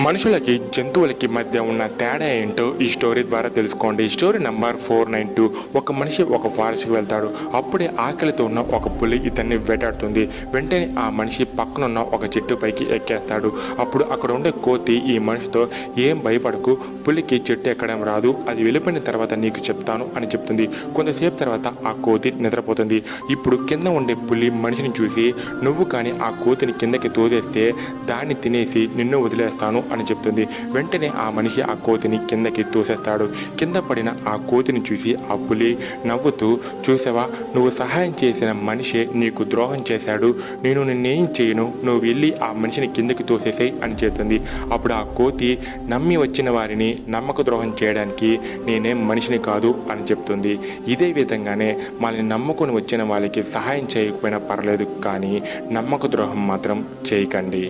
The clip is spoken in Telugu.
మనుషులకి జంతువులకి మధ్య ఉన్న తేడా ఏంటో ఈ స్టోరీ ద్వారా తెలుసుకోండి. Story number 492. ఒక మనిషి ఒక ఫారెస్ట్కి వెళ్తాడు. అప్పుడే ఆకలితో ఉన్న ఒక పులి ఇతన్ని వేటాడుతుంది. వెంటనే ఆ మనిషి పక్కనున్న ఒక చెట్టు పైకి ఎక్కేస్తాడు. అప్పుడు అక్కడ ఉండే కోతి ఈ మనిషితో, ఏం భయపడకు, పులికి చెట్టు ఎక్కడం రాదు, అది వెళ్ళిపోయిన తర్వాత నీకు చెప్తాను అని చెప్తుంది. కొంతసేపు తర్వాత ఆ కోతి నిద్రపోతుంది. ఇప్పుడు కింద ఉండే పులి మనిషిని చూసి, నువ్వు కానీ ఆ కోతిని కిందకి తోసేస్తే దాన్ని తినేసి నిన్ను వదిలేస్తాను అని చెప్తుంది. వెంటనే ఆ మనిషి ఆ కోతిని కిందకి తోసేస్తాడు. కింద పడిన ఆ కోతిని చూసి ఆ పులి నవ్వుతూ, చూసావా, నువ్వు సహాయం చేసిన మనిషే నీకు ద్రోహం చేశాడు, నేను నిన్నేం చేయను, నువ్వు వెళ్ళి ఆ మనిషిని కిందకి తోసేసాయి అని చెప్తుంది. అప్పుడు ఆ కోతి, నమ్మి వచ్చిన వారిని నమ్మక ద్రోహం చేయడానికి నేనేం మనిషిని కాదు అని చెప్తుంది. ఇదే విధంగానే మనల్ని నమ్ముకొని వచ్చిన వాళ్ళకి సహాయం చేయకపోయినా పర్లేదు, కానీ నమ్మక ద్రోహం మాత్రం చేయకండి.